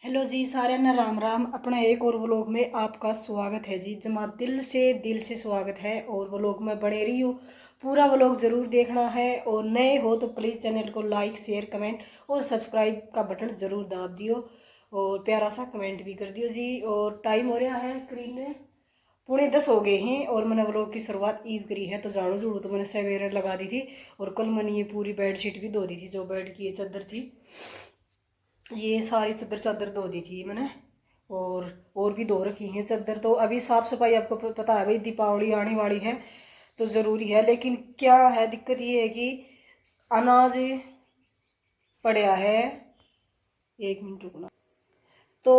Hello जी, सारे ना राम राम। अपना एक और व्लॉग में आपका स्वागत है जी। जमा दिल से स्वागत है। और व्लॉग में बने रही हो, पूरा व्लॉग ज़रूर देखना है। और नए हो तो प्लीज़ चैनल को लाइक शेयर कमेंट और सब्सक्राइब का बटन ज़रूर दाब दियो। और प्यारा सा कमेंट भी कर दियो जी। और टाइम हो रहा है करीब में 9:45 हो गए हैं। और मैंने व्लॉग की शुरुआत ईव करी है, तो झाड़ू झूड़ू तो मैंने सवेरे लगा दी थी। और कल मैंने ये पूरी बेडशीट भी धो दी थी, जो बेड की ये चादर थी, ये सारी चादर चादर धो दी थी मैंने। और भी धो रखी हैं चादर। तो अभी साफ़ सफाई, आपको पता है भाई, दीपावली आने वाली है तो ज़रूरी है। लेकिन क्या है, दिक्कत ये है कि अनाज पड़ा है। एक मिनट रुकना। तो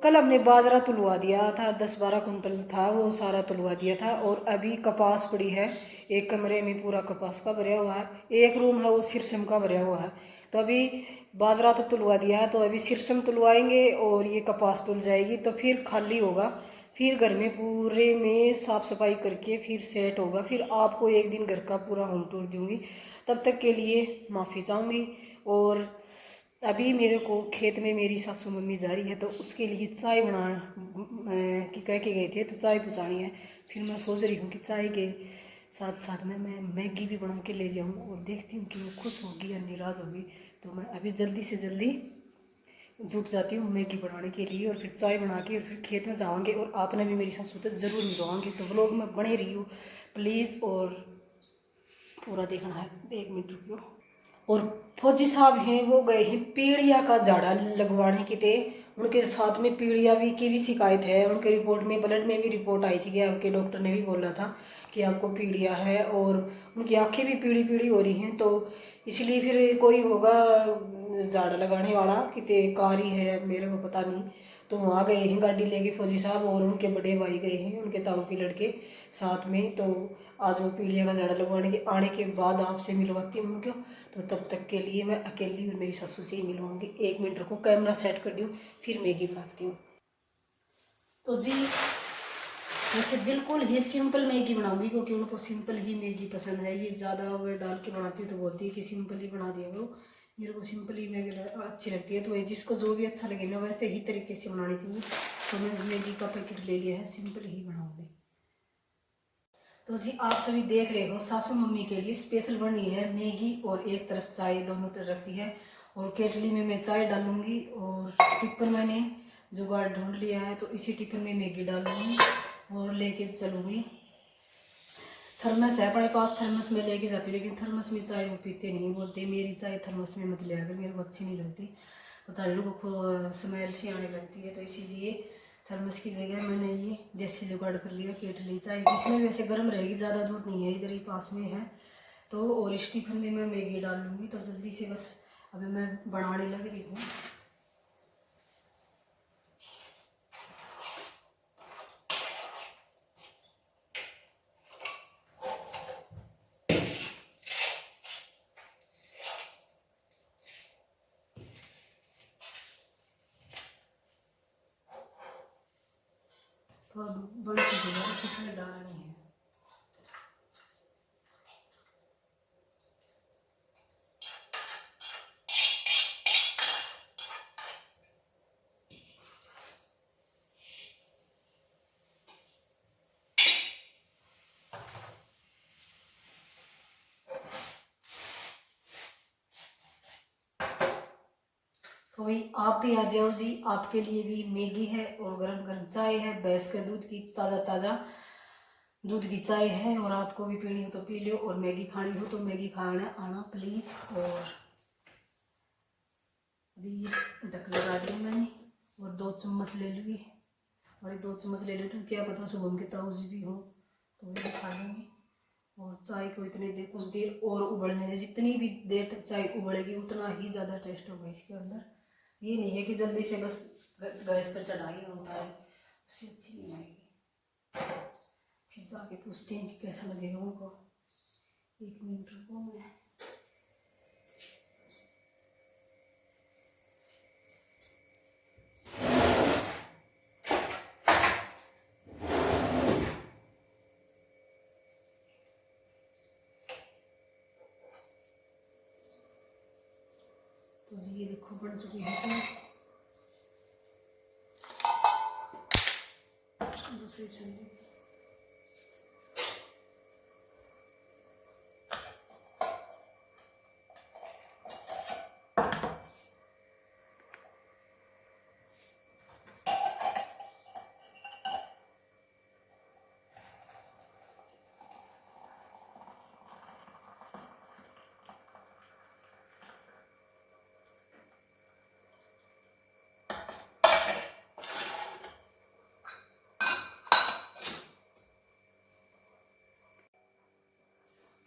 कल हमने बाजरा तुलवा दिया था, 10-12 कुंटल था, वो सारा तुलवा दिया था। और अभी कपास पड़ी है, एक कमरे में पूरा कपास का भरा हुआ है। एक रूम है वो सिरसम का भरा हुआ है। तो अभी बाजरा तो तुलवा दिया है, तो अभी सिरसम तुलवाएंगे और ये कपास तुल जाएगी तो फिर खाली होगा। फिर घर में पूरे में साफ़ सफाई करके फिर सेट होगा। फिर आपको एक दिन घर का पूरा होम टूर दूँगी। तब तक के लिए माफ़ी चाहूँगी। और अभी मेरे को खेत में मेरी सासू मम्मी जा रही है, तो उसके लिए चाय बना कि कह के गए थे, तो चाय पहुँचानी है। फिर मैं सोच रही हूँ कि चाय के साथ साथ में मैं मैगी भी बना के ले जाऊँ। और देखती हूँ कि वो खुश होगी या निराश होगी। तो मैं अभी जल्दी से जल्दी जुट जाती हूँ मैगी बनाने के लिए। और फिर चाय बना के और फिर खेत में जाएंगे। और आपने भी मेरी सासू से ज़रूर मिलवाएंगे, तो व्लॉग में बने रही हो प्लीज़। और पूरा देखना है। एक मिनट रुकियो। और फौजी साहब हैं, वो गए हैं पीड़िया का झाड़ा लगवाने के थे। उनके साथ में पीड़िया भी की भी शिकायत है। उनके रिपोर्ट में, ब्लड में भी रिपोर्ट आई थी कि आपके डॉक्टर ने भी बोला था कि आपको पीड़िया है। और उनकी आंखें भी पीली पीली हो रही हैं। तो इसलिए फिर कोई होगा झाड़ा लगाने वाला, कितने कारी है मेरे को पता नहीं। तो वहाँ गए हैं गाड़ी लेके फौजी साहब, और उनके बड़े भाई गए हैं, उनके ताऊ के लड़के साथ में। तो आज वो पीड़िया का झाड़ा लगवाने के आने के बाद आपसे मिलवाती हूँ उनको। तो तब तक के लिए मैं अकेली और मेरी सासू से ही मिलवाऊंगी। एक मिनट रुको, कैमरा सेट कर दूँ, फिर मैगी बनाती हूँ। तो जी, वैसे बिल्कुल ही सिंपल मैगी बनाऊंगी, क्योंकि उनको सिंपल ही मैगी पसंद है। ये ज़्यादा ओवर डाल के बनाती हूँ तो बोलती है कि सिंपल ही बना दिया करो। मेरे को सिंपल ही मैगी अच्छी लगती है। तो ये जिसको जो भी अच्छा लगे ना, वैसे ही तरीके से बनानी चाहिए। तो मैं मैगी का पैकेट ले लिया है, सिंपल ही बनाऊंगी। तो जी, आप सभी देख रहे हो, सासू मम्मी के लिए स्पेशल बनी है मैगी। और एक तरफ चाय, दोनों तरफ रखती है। और केटली में मैं चाय डालूंगी। और टिफिन मैंने जुगाड़ ढूंढ लिया है, तो इसी टिफिन में मैगी डालूंगी और लेके चलूँगी। थर्मस है अपने पास, थर्मस में लेके जाती हूँ। लेकिन थर्मस में चाय वो पीते नहीं, बोलते मेरी चाय थर्मस में मत ले आकर, मेरे को अच्छी नहीं लगती। पता नहीं लोगों को स्मेल सी आने लगती है। तो इसीलिए थर्मस की जगह मैंने ये देसी जुगाड़ कर लिया, केटली। चाय इसमें वैसे गर्म रहेगी, ज़्यादा दूर नहीं है, इधर ही पास में है। तो और इस टिफिन में मैं मैगी डाल लूँगी। तो जल्दी से बस अभी मैं बनाने लग रही हूँ। तो अब बन चुकी है, इसमें डालनी है। तो भाई आप भी आ जाओ जी, आपके लिए भी मैगी है और गरम गरम चाय है, भैंस के दूध की ताज़ा ताज़ा दूध की चाय है। और आपको भी पीनी हो तो पी लो, और मैगी खानी हो तो मैगी खाना आना प्लीज़। और अभी ये ढक लगा दिया मैंने, और 2 चम्मच ले लूँगी। और 2 चम्मच ले लेती हूँ, क्या पता शुभम के ताऊजी भी हो तो वो खा लेंगे। और चाय को इतनी देर, कुछ देर और उबलने दें। जितनी भी देर तक चाय उबलेगी उतना ही ज़्यादा टेस्ट होगा इसके अंदर। ये नहीं है कि जल्दी से बस गैस पर चढ़ाई और उतारे, उससे अच्छी नहीं आएगी। फिर जाके पूछते हैं कि कैसा लगेगा उनको। एक मिनट रुको मैं। तो जी ये देखो बन चुकी है। दूसरी छन्नी।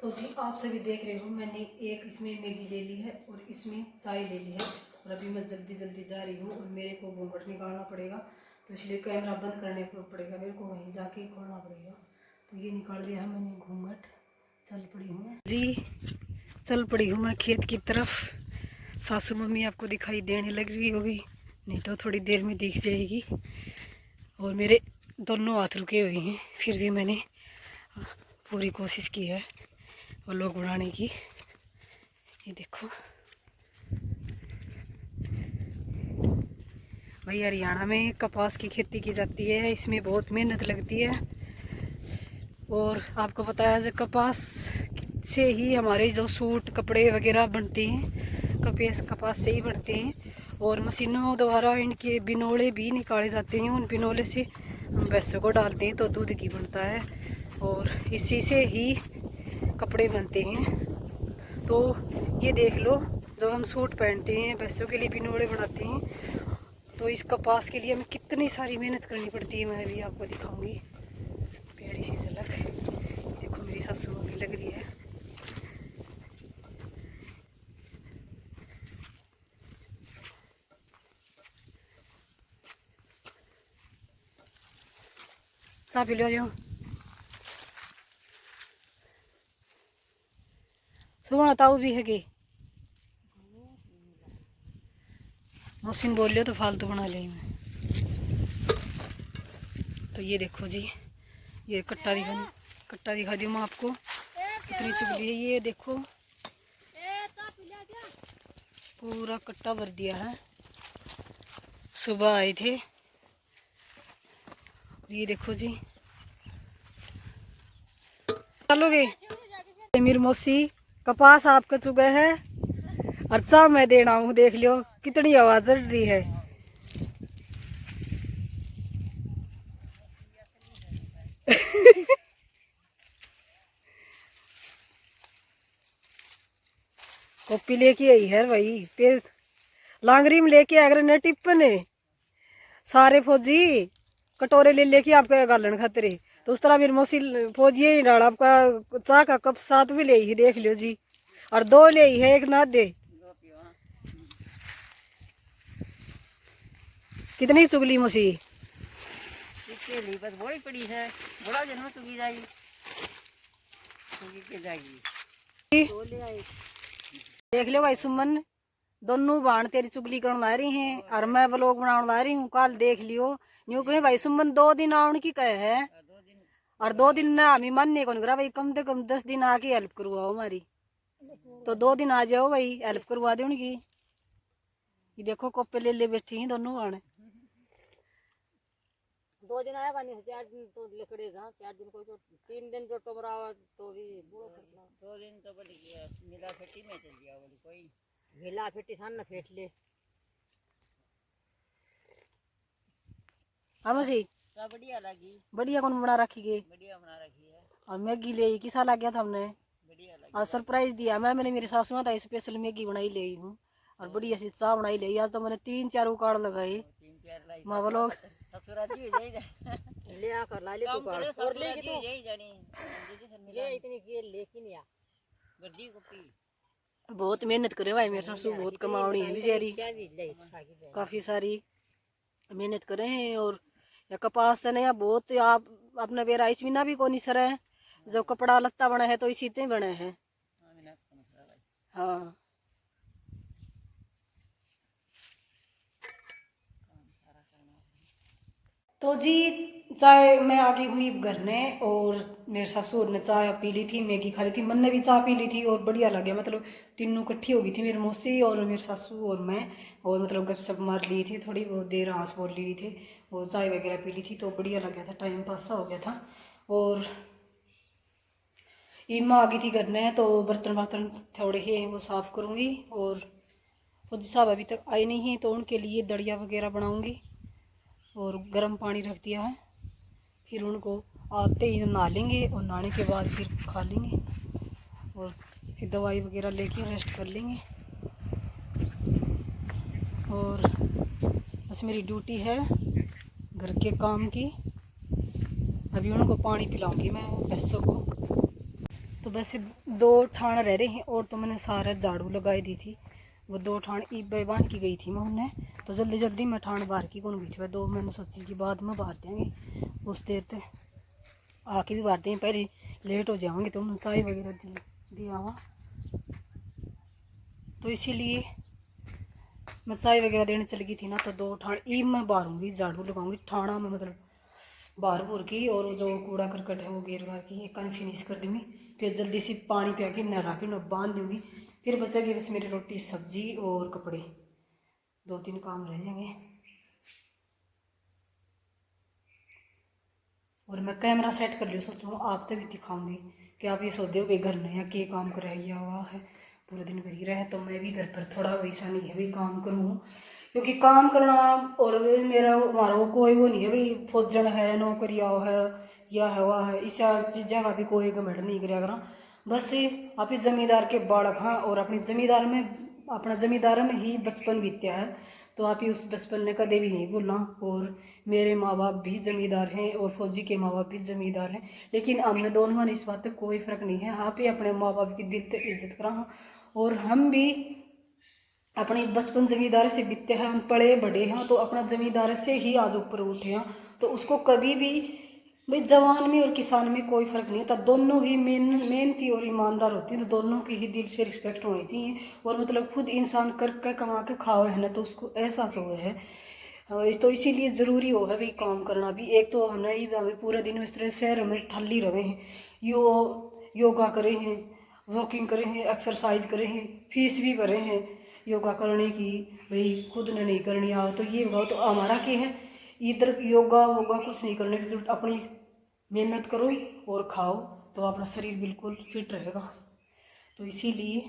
तो जी आप सभी देख रहे हो, मैंने एक इसमें मैगी ले ली है और इसमें चाय ले ली है और अभी मैं जल्दी जल्दी जा रही हूँ और मेरे को घूंघट निकालना पड़ेगा, तो इसलिए कैमरा बंद करने पड़ेगा, मेरे को वहीं जाके खोलना पड़ेगा। तो ये निकाल दिया है मैंने घूंघट। चल पड़ी हूँ मैं जी, चल पड़ी हूँ मैं खेत की तरफ। सासू मम्मी आपको दिखाई देने लग रही होगी, नहीं तो थोड़ी देर में दिख जाएगी। और मेरे दोनों हाथ रुके हुए हैं, फिर भी मैंने पूरी कोशिश की है वो लोग उड़ाने की। ये देखो भाई, हरियाणा में कपास की खेती की जाती है, इसमें बहुत मेहनत लगती है। और आपको पता है कपास से ही हमारे जो सूट कपड़े वगैरह बनते हैं, कपास से ही बनते हैं। और मशीनों द्वारा इनके बिनोले भी निकाले जाते हैं, उन बिनोले से हम भैंसों को डालते हैं तो दूध घी बनता है और इसी से ही कपड़े बनते हैं। तो ये देख लो, जो हम सूट पहनते हैं भैंसों के लिए बिनोले बनाते हैं, तो इस कपास के लिए हमें कितनी सारी मेहनत करनी पड़ती है, मैं भी आपको दिखाऊंगी प्यारी सी झलक। देखो मेरी सासू भी लग रही है। चाय पी लो जाओ। सुना ताऊ भी है कि मौसिन बोल लियो तो फालतू बना ले मैं। तो ये देखो जी, ये कट्टा दिखा दूँ मैं आपको, कितनी चुगली है। ये देखो पूरा कट्टा भर दिया है, सुबह आए थे। ये देखो जी, चलोगे मेरी मौसी कपास आपका चुगा है और चा मैं देना हूँ, देख लियो कितनी आवाज चढ़ रही है। कॉपी लेके आई है भाई, तेज लांगरी में लेके अगर न टिप्पन है सारे फौजी कटोरे ले लेके आपका गालन खतरे, तो उस तरह मेरी मौसी फौजी ही डाल आपका चाह का कप साथ भी ले ही, देख लियो जी। और दो ले ही है, एक ना दे। कितनी चुगली मौसी बस वही पड़ी है, बड़ा जन्म चुगी जाएगी देख लो भाई सुमन, दोनों बाण तेरी चुगली करने ला रही हैं और मैं व्लॉग बनाने ला रही हूँ। कल देख लियो न्यू कहे भाई सुमन 2 दिन आने की कहे है और 2 दिन ना हमें मानने को नहीं करा भाई, कम से कम 10 दिन आके हेल्प करवाओ हमारी, तो 2 दिन आ जाओ भाई, हेल्प करवा दो उनकी। ये देखो कोपे ले ले बैठी हैं दोनों बाण। 2 दिन आया पानी, 4 दिन तो लकड़ेगा, 4 दिन कोई तो 3 दिन जो टोमरावा तो भी 2 दिन तो बड़ी मिला फेटी में चल गया बोली कोई मिला फेटी सान न फेट ले। हाँ मौसी तो बढ़िया लगी, बढ़िया कौन बना रखी गई, बढ़िया बना रखी है। और मैगी ले किसा लग गया था हमने, बढ़िया लगी और सरप्राइज दिया मैंने मेरी सासू माता स्पेशल मैगी बनाई ले हूँ और बढ़िया सी चाय बनाई ले। आज तो मैंने 3-4 उकाड़ लगाए, 3-4 लाई मैं वो लोग ससुराजी हो जाएगा ले आकर ला ले तू काट और ले के तो यही जानी ये इतनी के लेकिन या बड़ी कॉपी बहुत मेहनत करे भाई मेरे सासू, बहुत कमावनी है बेचारी, काफी सारी मेहनत करे हैं। और या कपास से नहीं बहुत आप अपने बेरा इसमें ना भी कोनी सर है, जब कपड़ा लत्ता बना है तो इसी ते बने हैं। हाँ तो जी चाय मैं आ गई हुई घर में, और मेरे सासू ने चाय पी ली थी, मैगी खा ली थी, मन ने भी चाय पी ली थी और बढ़िया लगे। मतलब तीनों इकट्ठी हो गई थी, मेरी मौसी और मेरे सासू और मैं, और मतलब गपशप मार ली थी, थोड़ी बहुत देर हंस बोल ली थी और चाय वगैरह पी ली थी, तो बढ़िया लग गया था, टाइम पास सा हो गया था। और ईमा आ गई थी घर में, तो बर्तन वर्तन थोड़े ही हैं वो साफ़ करूँगी। और फौजी साहब अभी तक आए नहीं हैं, तो उनके लिए दड़िया वगैरह बनाऊँगी और गर्म पानी रख दिया है, फिर उनको आते ही नहा लेंगे और नहाने के बाद फिर खा लेंगे और फिर दवाई वगैरह लेके रेस्ट कर लेंगे। और बस मेरी ड्यूटी है घर के काम की। अभी उनको पानी पिलाऊंगी मैं भैंसों को। तो बस 2 ठाण रह रहे हैं, और तो मैंने सारा झाड़ू लगाई दी थी, वो 2 ठाण ईब बांध की गई थी मैं उन्हें, तो जल्दी जल्दी मैं ठाण बाहर की कौन गई थी, 2 मैंने सोची कि बाद में बाहर देंगे, उस देर तक आके भी बाहर देंगे, पहले लेट हो जाऊँगी तो उन्हें चाय वगैरह दिया हुआ, तो इसीलिए मैं चाय वगैरह देने चली गई थी ना। तो 2 ठाण ईब मैं बाहरूँगी, झाड़ू लगाऊंगी ठाणा में, मतलब बाहर भूर की, और जो कूड़ा करकट है वो घेर घार की एक कान फिनिश कर दूँगी, फिर जल्दी से पानी पिया के नहला के मैं बांध दूँगी, फिर बचेगी बस मेरी रोटी सब्जी और कपड़े, 2-3 काम रह जाएंगे। और मैं कैमरा सेट कर लियो, सोचूँ आप तक भी दिखाऊंगी कि आप ये सोचते हो कि घर में या के काम कर रही हुआ है, पूरे दिन घर ही रहे, तो मैं भी घर पर थोड़ा वैसा नहीं है भाई काम करूँ, क्योंकि काम करना और मेरा हमारा वो कोई वो नहीं है भाई, फौजन है नौकरिया है या है वह है, इस चीज़ों का भी कोई घमंड नहीं करा करा। बस आप जमींदार के बालक हाँ, और अपनी जमींदार में अपना जमींदार में ही बचपन बीतया है, तो आप ही उस बचपन ने कदे भी नहीं भूलना। और मेरे माँ बाप भी जमींदार हैं और फौजी के माँ बाप भी जमींदार हैं, लेकिन हमने दोनों ने इस बात पर कोई फ़र्क नहीं है, आप ही अपने माँ बाप की दिल तक इज्जत करा। और हम भी अपनी बचपन जमींदार से बीते हैं, हम पढ़े बड़े हैं, तो अपना जमींदार से ही आज ऊपर उठे हैं, तो उसको कभी भी भाई जवान में और किसान में कोई फ़र्क नहीं था, दोनों ही मेहनती और ईमानदार होती हैं, तो दोनों की ही दिल से रिस्पेक्ट होनी चाहिए। और मतलब खुद इंसान कर के कमा के खाओ है ना, तो उसको एहसास हुआ है। तो इसीलिए ज़रूरी हो है भाई काम करना भी। एक तो हमने ही हमें पूरा दिन इस तरह शहर में ठल्ली रहे हैं, योगा करे हैं, वॉकिंग करे हैं, एक्सरसाइज करे हैं, फीस भी भरे हैं योगा करने की, भाई खुद ने नहीं करनी आओ तो ये बताओ, तो हमारा क्या है, इधर योगा वोगा कुछ नहीं करने की जरूरत, अपनी मेहनत करो और खाओ, तो अपना शरीर बिल्कुल फिट रहेगा। तो इसीलिए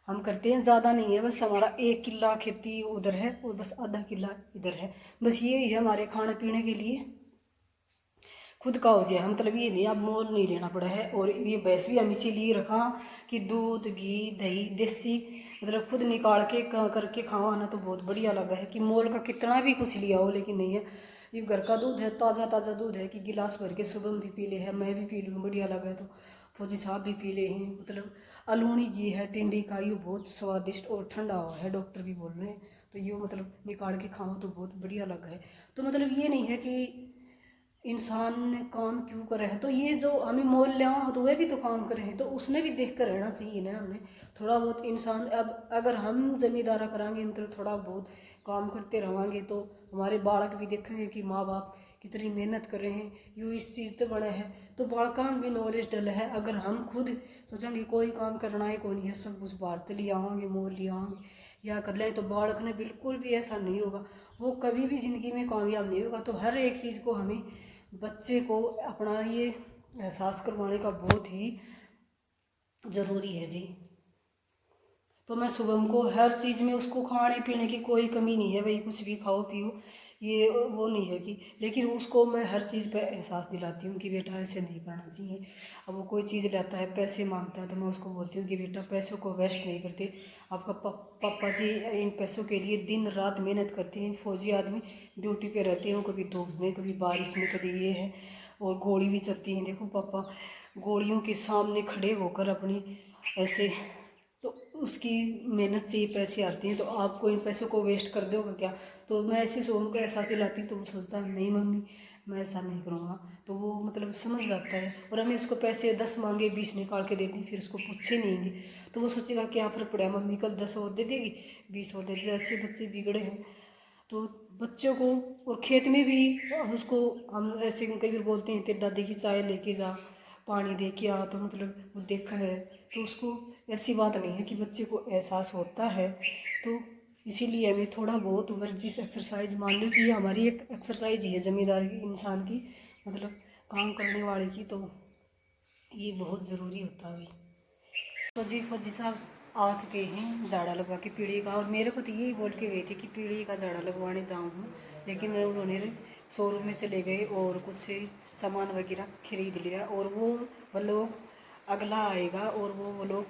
हम करते हैं, ज़्यादा नहीं है, बस हमारा 1 किला खेती उधर है और बस आधा किला इधर है, बस ये ही है हमारे खाने पीने के लिए खुद का हो जाए, मतलब ये नहीं अब मोल नहीं लेना पड़ा है। और ये भैंस भी हम इसीलिए रखा कि दूध घी दही देसी मतलब खुद निकाल के करके खावा ना, तो बहुत बढ़िया लगा है कि मोल का कितना भी कुछ लिया हो, लेकिन नहीं है, ये घर का दूध है, ताज़ा ताज़ा दूध है कि गिलास भर के सुबह में भी पी ले है, मैं भी पी लूँ, बढ़िया लगा है, तो फौजी साहब भी पी ले हैं। मतलब अलूनी घी है टिंडी का, ये बहुत स्वादिष्ट और ठंडा हुआ है, डॉक्टर भी बोल रहे हैं, तो ये मतलब निकाल के खाओ तो बहुत बढ़िया लगा है। तो मतलब ये नहीं है कि इंसान ने काम क्यों करे है, तो ये जो हमें मोल लिया हो तो वह भी तो काम करे हैं, तो उसने भी देख कर रहना चाहिए ना हमें, थोड़ा बहुत इंसान। अब अगर हम जमींदारा कराएंगे तो थोड़ा बहुत काम करते रहेंगे, तो हमारे बालक भी देखेंगे कि माँ बाप कितनी मेहनत कर रहे हैं, यूँ इस चीज़ से बड़े हैं, तो बालका में भी नॉलेज डल है। अगर हम खुद सोचेंगे कोई काम करना है कोई नहीं है, सब कुछ भारत ले आवाएंगे मोल ले आवाएंगे या कर लें, तो बालक ने बिल्कुल भी ऐसा नहीं होगा, वो कभी भी ज़िंदगी में कामयाब नहीं होगा। तो हर एक चीज़ को हमें बच्चे को अपना ये एहसास करवाने का बहुत ही ज़रूरी है जी। तो मैं शुभम को हर चीज़ में उसको खाने पीने की कोई कमी नहीं है भाई, कुछ भी खाओ पियो, ये वो नहीं है कि, लेकिन उसको मैं हर चीज़ पे एहसास दिलाती हूँ कि बेटा ऐसे नहीं करना चाहिए। अब वो कोई चीज़ लेता है पैसे मांगता है, तो मैं उसको बोलती हूँ कि बेटा पैसों को वेस्ट नहीं करते, आपका पापा जी इन पैसों के लिए दिन रात मेहनत करते हैं, फौजी आदमी ड्यूटी पे रहते हैं, कभी धूप में कभी बारिश में कभी ये है, और गोली भी चलती हैं, देखो पापा गोलियों के सामने खड़े होकर अपनी ऐसे, तो उसकी मेहनत से ये पैसे आते हैं, तो आपको इन पैसों को वेस्ट कर दोगे क्या। तो मैं ऐसे सोनू को एहसास दिलाती तो वो सोचता है नहीं मम्मी मैं ऐसा नहीं करूँगा, तो वो मतलब समझ जाता है। और हमें उसको पैसे 10 मांगे 20 निकाल के दे दी, फिर उसको पूछे नहीं, तो वो सोचेगा क्या फ़र्क पड़ा, मम्मी कल 10 और दे देगी 20 और दे देगी, ऐसे बच्चे बिगड़े हैं। तो बच्चों को, और खेत में भी उसको हम ऐसे कई बार बोलते हैं तेरी दादी की चाय लेके जा, पानी दे के आ, तो मतलब वो देखा है तो उसको ऐसी बात नहीं है कि बच्चे को एहसास होता है। तो इसीलिए हमें थोड़ा बहुत वर्जिश एक्सरसाइज मान लो कि ये हमारी एक एक्सरसाइज ही है ज़िम्मेदार की इंसान की, मतलब काम करने वाले की, तो ये बहुत ज़रूरी होता है। फौजी साहब आ चुके हैं झाड़ा लगवा के पीढ़ी का, और मेरे को तो यही बोल के गए थे कि पीढ़ी का झाड़ा लगवाने जाऊँ हूँ, लेकिन उन्होंने शोरूम में चले गए और कुछ सामान वगैरह खरीद लिया, और वो लोग अगला आएगा, और वो लोग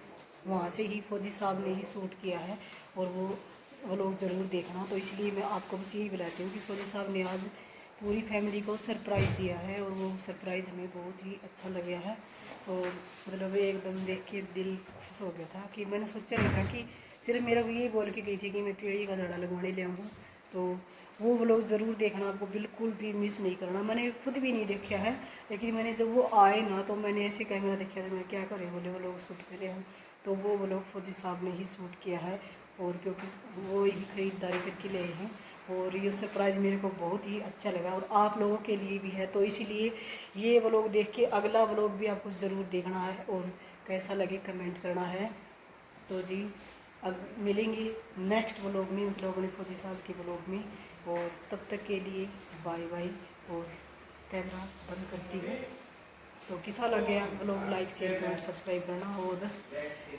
वहाँ से ही फौजी साहब ने ही शूट किया है, और वो लोग ज़रूर देखना। तो इसलिए मैं आपको बस यही बुलाती हूँ कि फौजी साहब ने आज पूरी फैमिली को सरप्राइज़ दिया है, और वो सरप्राइज़ हमें बहुत ही अच्छा लगा है, और मतलब एकदम देख के दिल खुश हो गया था कि मैंने सोचा नहीं था कि सिर्फ मेरा को यही बोल के गई थी कि मैं पेड़ी का झाड़ा लगवाने ले आऊँ। तो वो लोग ज़रूर देखना, आपको बिल्कुल भी मिस नहीं करना। मैंने खुद भी नहीं देखा है, लेकिन मैंने जब वो आए ना तो मैंने ऐसे कैमरा देखा था, मैं क्या करें बोले वो लोग शूट करे हैं, तो वो लोग फौजी साहब ने ही शूट किया है, और क्योंकि वो ही ख़रीदारी करके ले हैं, और ये सरप्राइज़ मेरे को बहुत ही अच्छा लगा, और आप लोगों के लिए भी है। तो इसीलिए ये व्लॉग देख के अगला व्लॉग भी आपको ज़रूर देखना है, और कैसा लगे कमेंट करना है। तो जी अब मिलेंगे नेक्स्ट व्लॉग में, मतलब अपने फौजी साहब के व्लॉग में, और तब तक के लिए बाय बाय, और कैमरा बंद करती हूँ। तो कैसा लग गया vlog, like share comment subscribe करना, और बस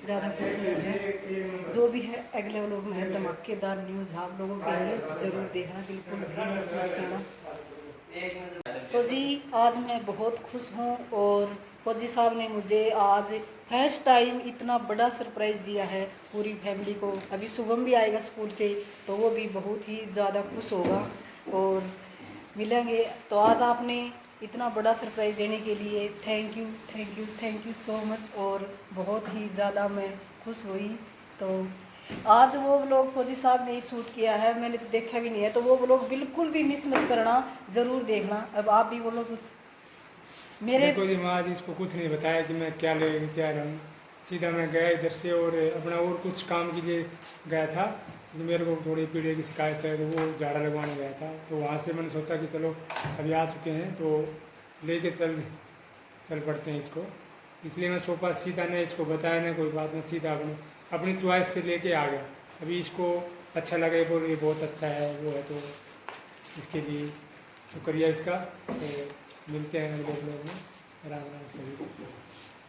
ज़्यादा कुछ नहीं है, जो भी है अगले व्लॉग में है धमाकेदार न्यूज़ आप लोगों के लिए, ज़रूर देखना, बिल्कुल भी मिस मत करना। तो जी आज मैं बहुत खुश हूँ, और फौजी साहब ने मुझे आज फर्स्ट टाइम इतना बड़ा सरप्राइज़ दिया है पूरी फैमिली को। अभी शुभम भी आएगा स्कूल से, तो वो भी बहुत ही ज़्यादा खुश होगा, और मिलेंगे। तो आज आपने इतना बड़ा सरप्राइज़ देने के लिए thank you thank you thank you so much, और बहुत ही ज़्यादा मैं खुश हुई। तो आज वो व्लॉग फौजी साहब ने ही शूट किया है, मैंने तो देखा भी नहीं है, तो वो व्लॉग बिल्कुल भी मिस मत करना, ज़रूर देखना। अब आप भी बोलो कुछ। मेरे देखो जी, मैं आज इसको कुछ नहीं बताया कि मैं क्या ले क्या रहा हूँ। सीधा मैं गया इधर से और अपना और कुछ काम के लिए गया था, मेरे को थोड़ी पीड़े की शिकायत है, तो वो झाड़ा लगवाने गया था। तो वहाँ से मैंने सोचा कि चलो अभी आ चुके हैं तो लेके चल पड़ते हैं इसको। इसलिए मैं सोफा सीधा नहीं इसको बताया ना कोई बात, मैं सीधा अपनी चॉइस से लेके आ गया। अभी इसको अच्छा लगे, बोल ये बहुत अच्छा है वो है, तो इसके लिए शुक्रिया इसका। तो मिलते हैं अगले ब्लॉग में। राम राम सभी को।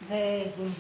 जय हिंद।